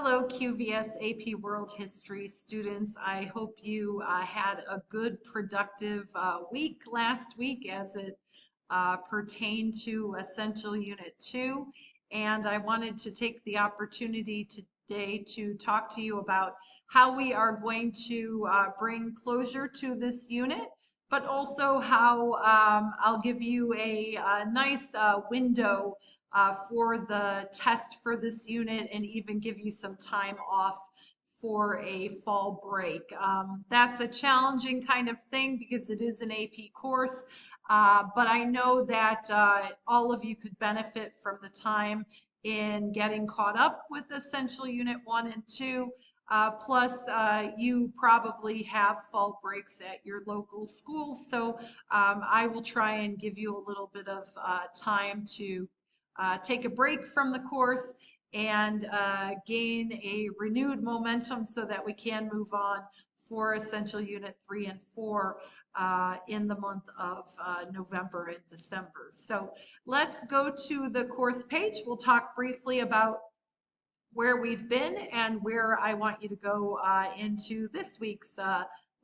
Hello, QVS AP World History students. I hope you had a good, productive week last week as it pertained to Essential Unit 2. And I wanted to take the opportunity today to talk to you about how we are going to bring closure to this unit, but also how I'll give you a nice window for the test for this unit and even give you some time off for a fall break. That's a challenging kind of thing because it is an AP course, but I know that all of you could benefit from the time in getting caught up with Essential Unit 1 and 2. Plus, you probably have fall breaks at your local schools, so I will try and give you a little bit of time to take a break from the course and gain a renewed momentum so that we can move on for Essential Unit 3 and 4 in the month of November and December. So let's go to the course page. We'll talk briefly about where we've been and where I want you to go into this week's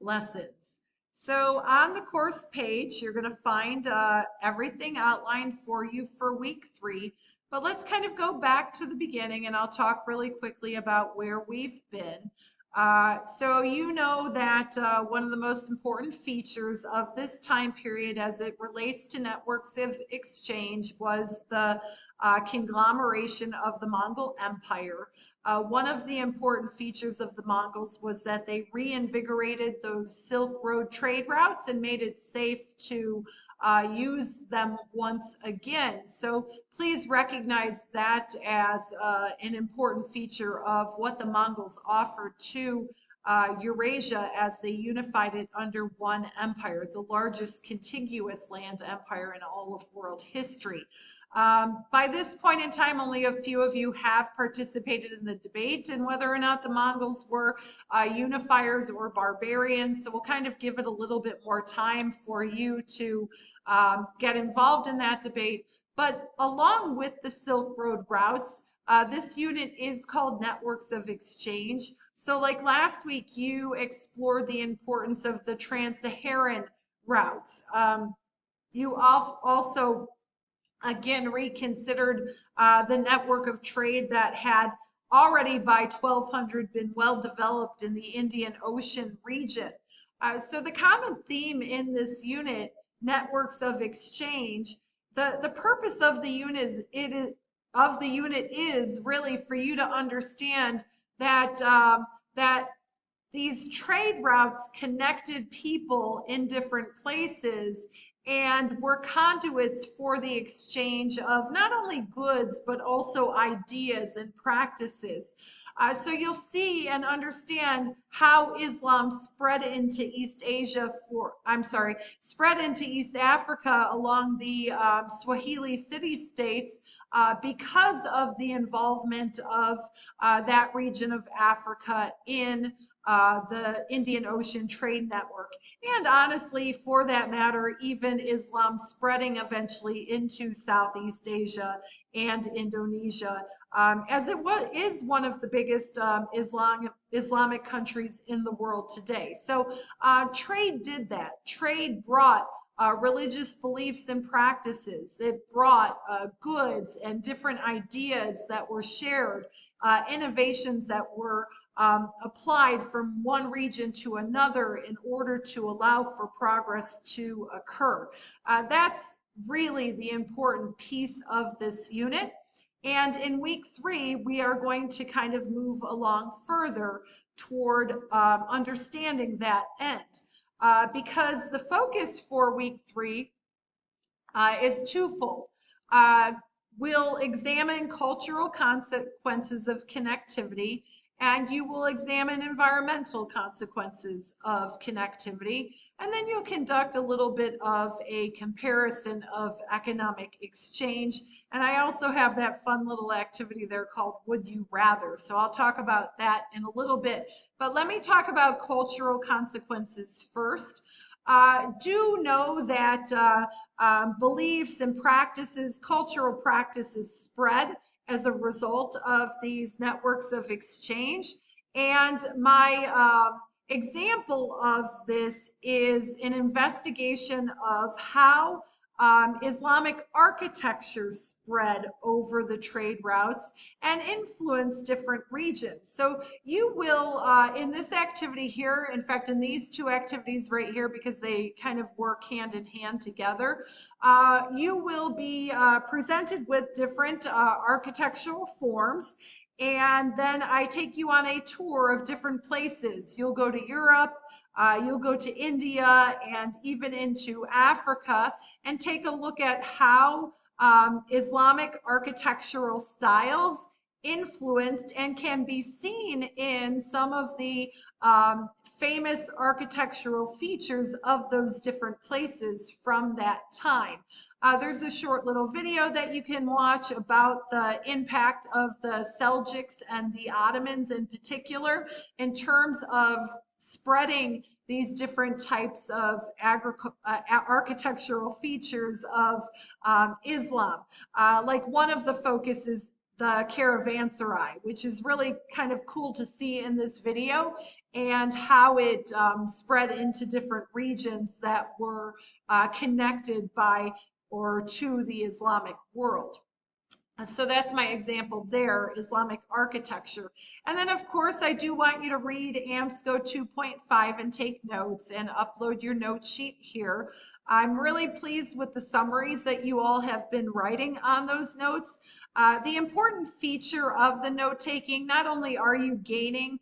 lessons. So on the course page, you're going to find everything outlined for you for week 3. But let's kind of go back to the beginning and I'll talk really quickly about where we've been. So you know that one of the most important features of this time period as it relates to networks of exchange was the conglomeration of the Mongol Empire. One of the important features of the Mongols was that they reinvigorated those Silk Road trade routes and made it safe to use them once again. So please recognize that as an important feature of what the Mongols offered to Eurasia as they unified it under one empire, the largest contiguous land empire in all of world history. By this point in time, only a few of you have participated in the debate and whether or not the Mongols were unifiers or barbarians. So we'll kind of give it a little bit more time for you to get involved in that debate. But along with the Silk Road routes, this unit is called Networks of Exchange. So like last week, you explored the importance of the trans-Saharan routes. You also again reconsidered the network of trade that had already by 1200 been well developed in the Indian Ocean region. So the common theme in this unit, networks of exchange, the purpose of the unit is really for you to understand that that these trade routes connected people in different places and were conduits for the exchange of not only goods, but also ideas and practices. So you'll see and understand how Islam spread into East Africa along the Swahili city-states because of the involvement of that region of Africa in the Indian Ocean trade network. And honestly, for that matter, even Islam spreading eventually into Southeast Asia and Indonesia, as it is one of the biggest Islamic countries in the world today. So trade did that. Trade brought religious beliefs and practices. It brought goods and different ideas that were shared, innovations that were applied from one region to another in order to allow for progress to occur. That's really the important piece of this unit. And in week 3, we are going to kind of move along further toward understanding that end. Because the focus for week 3 is twofold. We'll examine cultural consequences of connectivity, and you will examine environmental consequences of connectivity, and then you'll conduct a little bit of a comparison of economic exchange. And I also have that fun little activity there called Would You Rather? So I'll talk about that in a little bit. But let me talk about cultural consequences first. Do know that beliefs and practices, cultural practices spread as a result of these networks of exchange. And my example of this is an investigation of how Islamic architecture spread over the trade routes and influenced different regions. So you will, in this activity here, in fact, in these two activities right here, because they kind of work hand in hand together, you will be presented with different architectural forms. And then I take you on a tour of different places. You'll go to Europe, you'll go to India, and even into Africa, and take a look at how Islamic architectural styles influenced and can be seen in some of the famous architectural features of those different places from that time. There's a short little video that you can watch about the impact of the Seljuks and the Ottomans in particular in terms of spreading these different types of architectural features of Islam. Like one of the focuses the caravanserai, which is really kind of cool to see in this video, and how it spread into different regions that were connected by or to the Islamic world. So that's my example there, Islamic architecture. And then of course I do want you to read AMSCO 2.5 and take notes and upload your note sheet here. I'm really pleased with the summaries that you all have been writing on those notes. The important feature of the note taking, not only are you gaining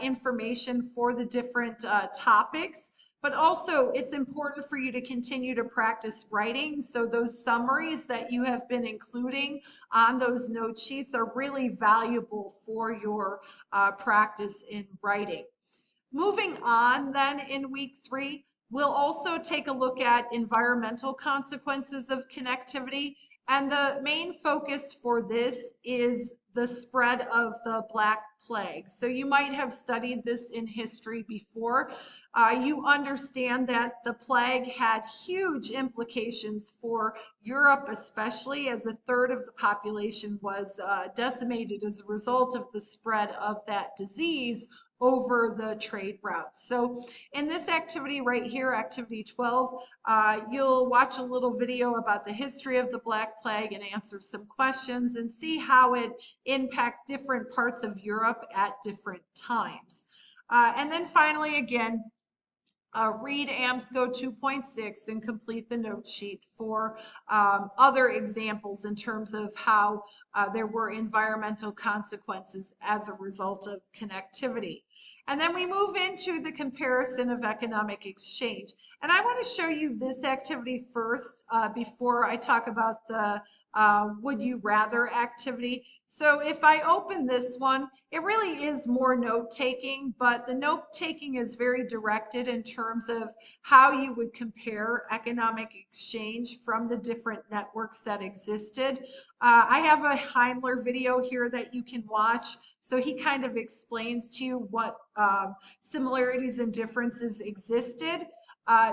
information for the different topics, but also it's important for you to continue to practice writing. So those summaries that you have been including on those note sheets are really valuable for your practice in writing. Moving on then in week 3, we'll also take a look at environmental consequences of connectivity. And the main focus for this is the spread of the Black Plague. So you might have studied this in history before. You understand that the plague had huge implications for Europe, especially as a third of the population was decimated as a result of the spread of that disease over the trade routes. So in this activity right here, activity 12, you'll watch a little video about the history of the Black Plague and answer some questions and see how it impacted different parts of Europe at different times. And then finally, again, read AMSCO 2.6 and complete the note sheet for other examples in terms of how there were environmental consequences as a result of connectivity. And then we move into the comparison of economic exchange. And I want to show you this activity first before I talk about the would you rather activity. So if I open this one, it really is more note taking, but the note taking is very directed in terms of how you would compare economic exchange from the different networks that existed. I have a Heimler video here that you can watch. So he kind of explains to you what similarities and differences existed.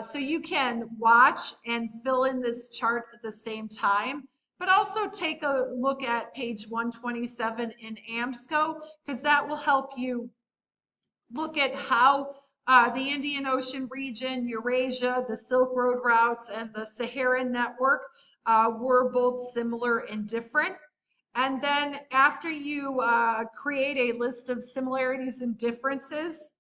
So you can watch and fill in this chart at the same time, but also take a look at page 127 in AMSCO, because that will help you look at how the Indian Ocean region, Eurasia, the Silk Road routes, and the Saharan network were both similar and different. And then after you create a list of similarities and differences,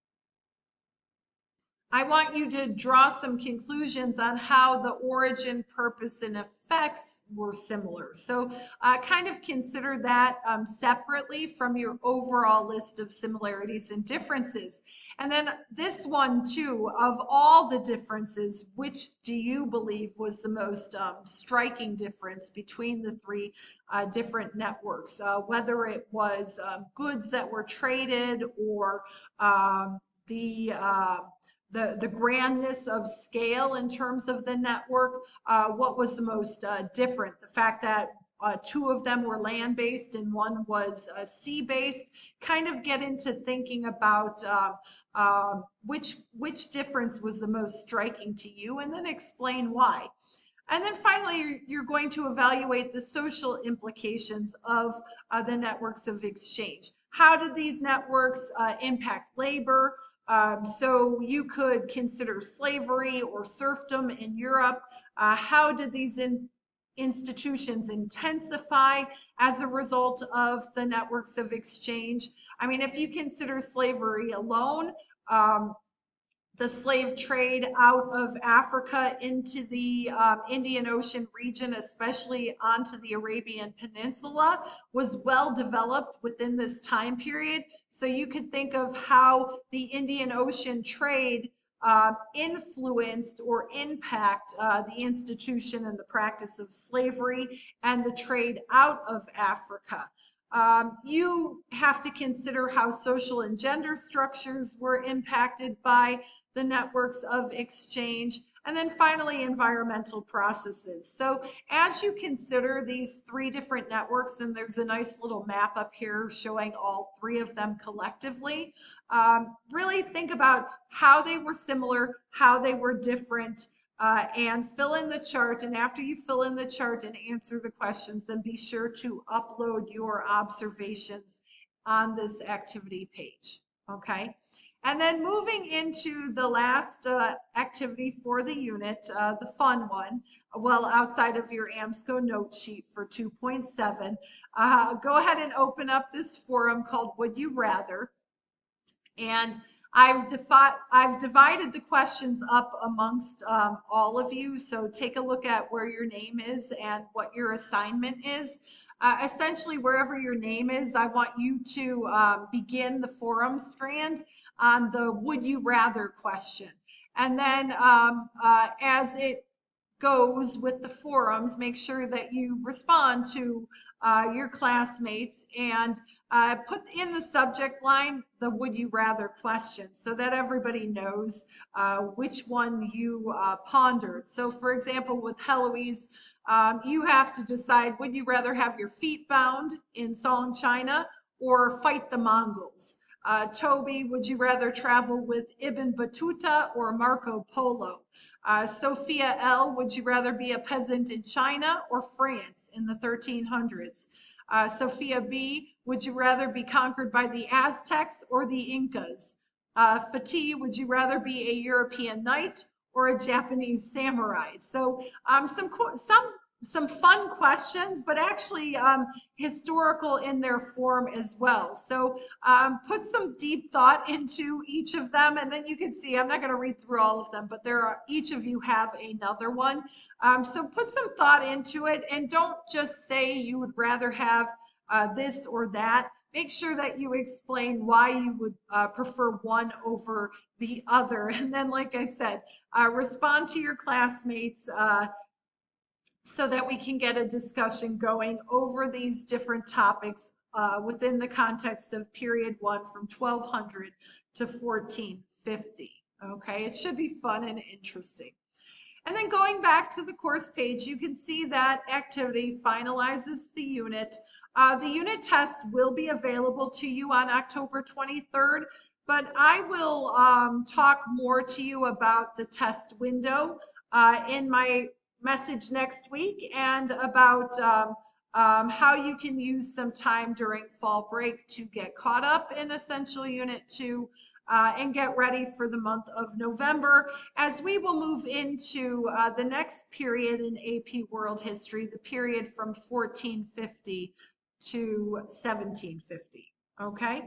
I want you to draw some conclusions on how the origin, purpose, and effects were similar. So kind of consider that separately from your overall list of similarities and differences. And then this one too, of all the differences, which do you believe was the most striking difference between the three different networks? Whether it was goods that were traded or the grandness of scale in terms of the network, what was the most different? The fact that two of them were land-based and one was sea-based. Kind of get into thinking about which difference was the most striking to you, and then explain why. And then finally, you're going to evaluate the social implications of the networks of exchange. How did these networks impact labor? So you could consider slavery or serfdom in Europe. How did these institutions intensify as a result of the networks of exchange? I mean, if you consider slavery alone, the slave trade out of Africa into the Indian Ocean region, especially onto the Arabian Peninsula, was well developed within this time period. So you could think of how the Indian Ocean trade influenced or impact the institution and the practice of slavery and the trade out of Africa. You have to consider how social and gender structures were impacted by the networks of exchange, and then finally environmental processes. So as you consider these three different networks, and there's a nice little map up here showing all three of them collectively, really think about how they were similar, how they were different, and fill in the chart. And after you fill in the chart and answer the questions, then be sure to upload your observations on this activity page. Okay. And then moving into the last activity for the unit, the fun one, well, outside of your AMSCO note sheet for 2.7, go ahead and open up this forum called Would You Rather? And I've divided the questions up amongst all of you. So take a look at where your name is and what your assignment is. Essentially, wherever your name is, I want you to begin the forum strand on the would you rather question. And then as it goes with the forums, make sure that you respond to your classmates and put in the subject line the would you rather question so that everybody knows which one you pondered. So for example, with Heloise, you have to decide, would you rather have your feet bound in Song, China, or fight the Mongols? Toby, would you rather travel with Ibn Battuta or Marco Polo? Sophia L., would you rather be a peasant in China or France in the 1300s? Sophia B., would you rather be conquered by the Aztecs or the Incas? Fatih, would you rather be a European knight or a Japanese samurai? So some fun questions, but actually historical in their form as well. So put some deep thought into each of them, and then you can see, I'm not going to read through all of them, but each of you have another one. So put some thought into it, and don't just say you would rather have this or that. Make sure that you explain why you would prefer one over the other. And then, like I said, respond to your classmates so that we can get a discussion going over these different topics within the context of period one from 1200 to 1450. Okay, it should be fun and interesting. And then going back to the course page, you can see that activity finalizes the unit. The unit test will be available to you on October 23rd, but I will talk more to you about the test window in my message next week, and about how you can use some time during fall break to get caught up in Essential Unit 2 and get ready for the month of November, as we will move into the next period in AP World History, the period from 1450 to 1750. Okay,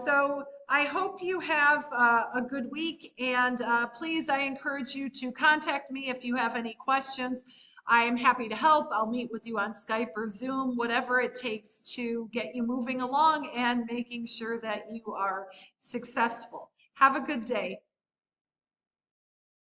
so I hope you have a good week, and please, I encourage you to contact me if you have any questions. I am happy to help. I'll meet with you on Skype or Zoom, whatever it takes to get you moving along and making sure that you are successful. Have a good day.